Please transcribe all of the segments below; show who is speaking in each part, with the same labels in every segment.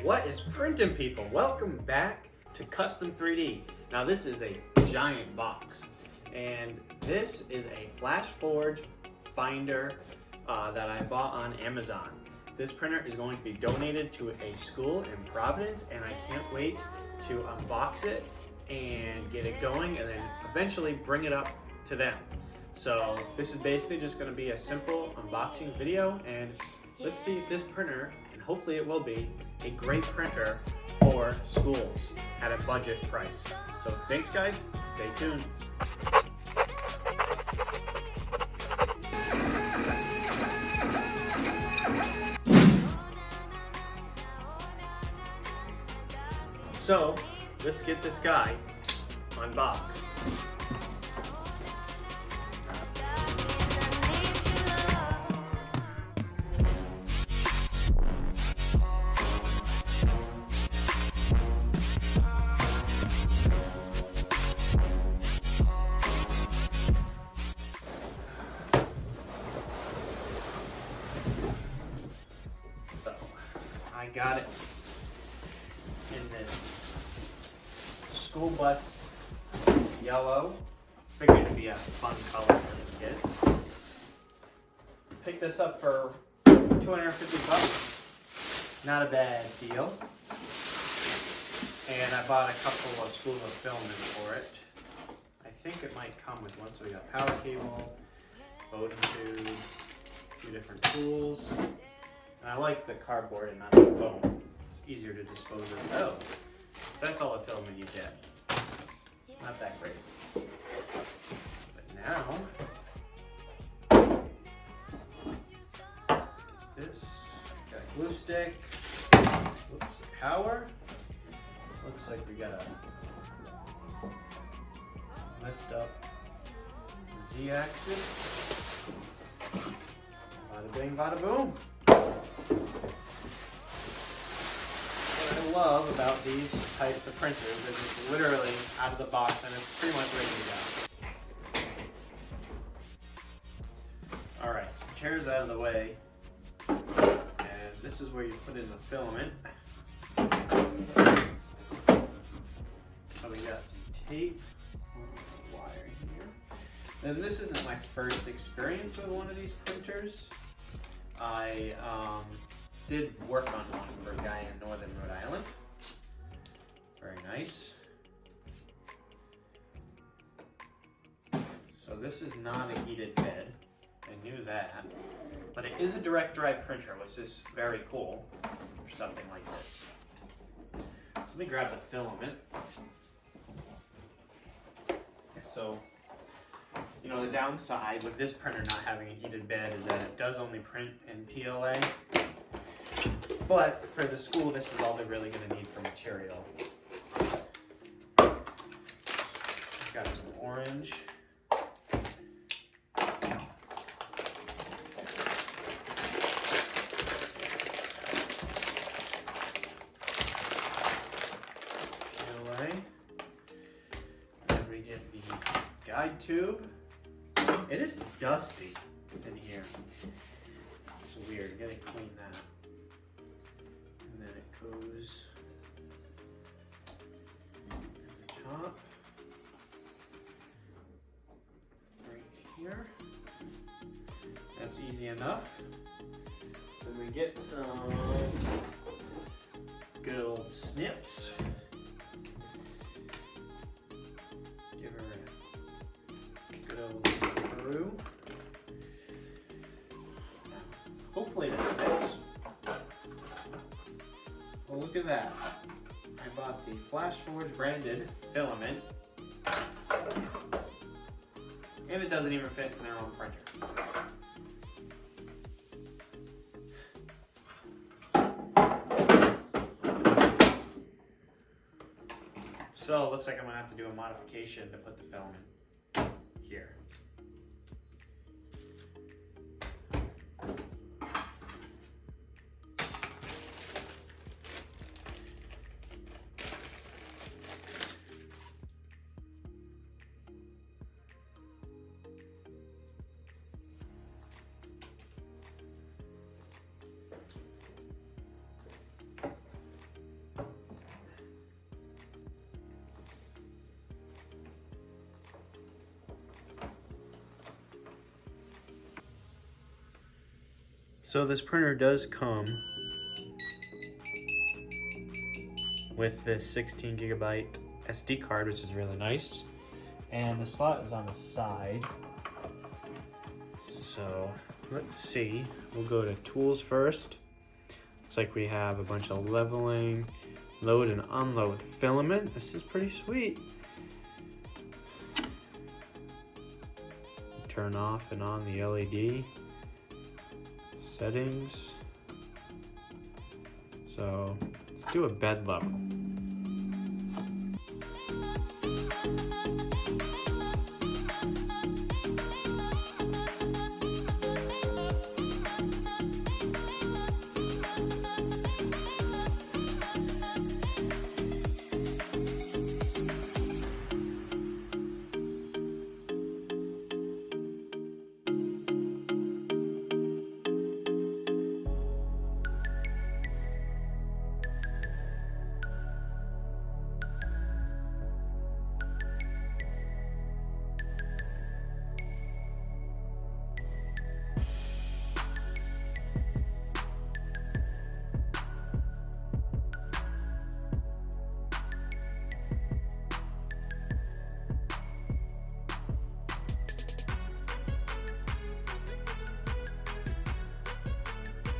Speaker 1: What is printing, people? Welcome back to Custom 3D. Now this is a giant box, and this is a FlashForge Finder that I bought on Amazon. This printer is going to be donated to a school in Providence, and I can't wait to unbox it and get it going, and then eventually bring it up to them. So this is basically just going to be a simple unboxing video, and let's see if this printer, and hopefully it will be, a great printer for schools at a budget price. So thanks guys, stay tuned. So let's get this guy unboxed. I got it in this school bus yellow. Figured it'd be a fun color for the kids. Picked this up for $250. Not a bad deal. And I bought a couple of spools of filament for it. I think it might come with one. So we got power cable, Bowden tube, a few different tools. And I like the cardboard and not the foam. It's easier to dispose of. Oh, so that's all the filament you get. Not that great. But now, this, got a glue stick. Oops, power. Looks like we gotta lift up the Z-axis. Bada bing, bada boom. What I love about these types of printers is it's literally out of the box and it's pretty much ready to go. Alright, so chair's out of the way, and this is where you put in the filament. So we got some tape, wire here. And this isn't my first experience with one of these printers. I did work on one for a guy in northern Rhode Island. Very nice. So this is not a heated bed. I knew that. But it is a direct drive printer, which is very cool for something like this. So let me grab the filament. So, you know, the downside with this printer not having a heated bed is that it does only print in PLA. But for the school, this is all they're really going to need for material. Got some orange. PLA. And we get the guide tube. It is dusty in here. It's weird. You gotta clean that. And then it goes at the top, right here. That's easy enough. Then we get some good old snips. Give her a good old screw. Hopefully this fits. Well, look at that. I bought the FlashForge branded filament, and it doesn't even fit in their own printer. So it looks like I'm gonna have to do a modification to put the filament here. So this printer does come with this 16 gigabyte SD card, which is really nice. And the slot is on the side. So let's see, we'll go to tools first. Looks like we have a bunch of leveling, load and unload filament. This is pretty sweet. Turn off and on the LED. Settings. So let's do a bed level.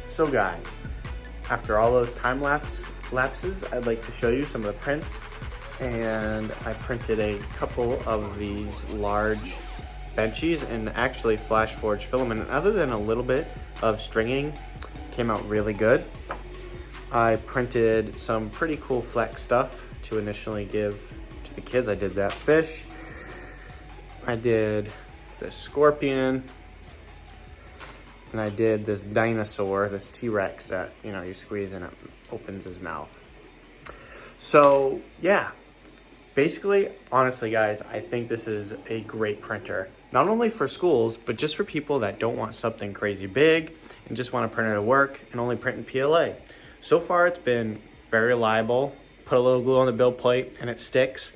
Speaker 1: So guys, after all those time lapses, I'd like to show you some of the prints. And I printed a couple of these large benchies and actually flash forged filament. And other than a little bit of stringing, came out really good. I printed some pretty cool flex stuff to initially give to the kids. I did that fish. I did the scorpion. And I did this dinosaur, this T-Rex that, you know, you squeeze and it opens his mouth. So yeah, basically, honestly guys, I think this is a great printer. Not only for schools, but just for people that don't want something crazy big and just want to print it at work and only print in PLA. So far it's been very reliable. Put a little glue on the build plate and it sticks.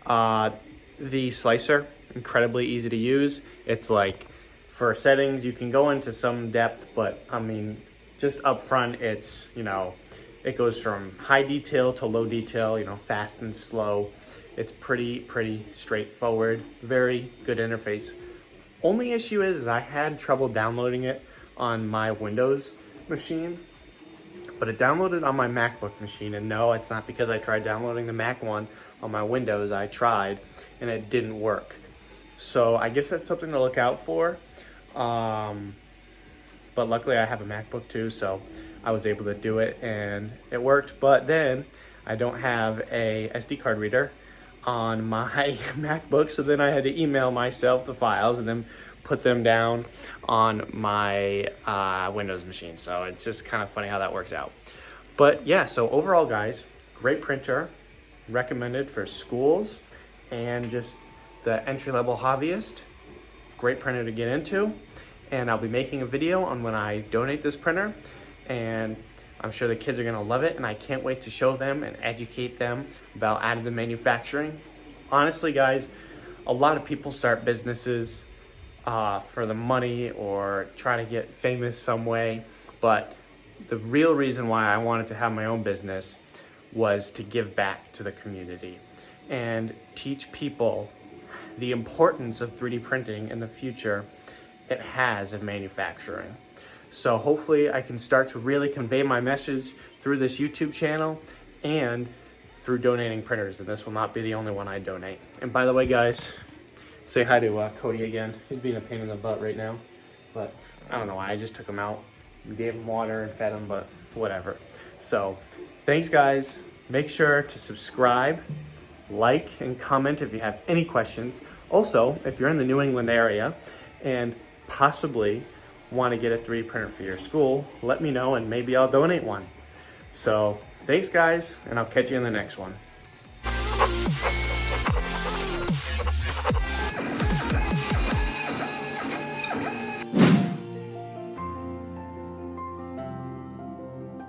Speaker 1: The slicer, incredibly easy to use. It's like, for settings, you can go into some depth, but I mean, just up front, it's, you know, it goes from high detail to low detail, you know, fast and slow. It's pretty straightforward, very good interface. Only issue is I had trouble downloading it on my Windows machine, but it downloaded on my MacBook machine. And no, it's not because I tried downloading the Mac one on my Windows. I tried and it didn't work. So I guess that's something to look out for. But luckily I have a MacBook too, so I was able to do it and it worked. But then I don't have a SD card reader on my MacBook, so then I had to email myself the files and then put them down on my Windows machine. So it's just kind of funny how that works out. But yeah, so overall guys, great printer, recommended for schools and just the entry-level hobbyist. Great printer to get into. And I'll be making a video on when I donate this printer, and I'm sure the kids are gonna love it, and I can't wait to show them and educate them about additive manufacturing. Honestly guys, a lot of people start businesses for the money or try to get famous some way, but the real reason why I wanted to have my own business was to give back to the community and teach people the importance of 3D printing in the future it has in manufacturing. So hopefully I can start to really convey my message through this YouTube channel and through donating printers, and this will not be the only one I donate. And by the way guys, say hi to Cody again. He's being a pain in the butt right now, but I don't know why, I just took him out, gave him water and fed him, but whatever. So thanks guys, make sure to subscribe, like and comment if you have any questions. Also, if you're in the New England area and possibly want to get a 3D printer for your school, let me know and maybe I'll donate one. So thanks guys, and I'll catch you in the next one.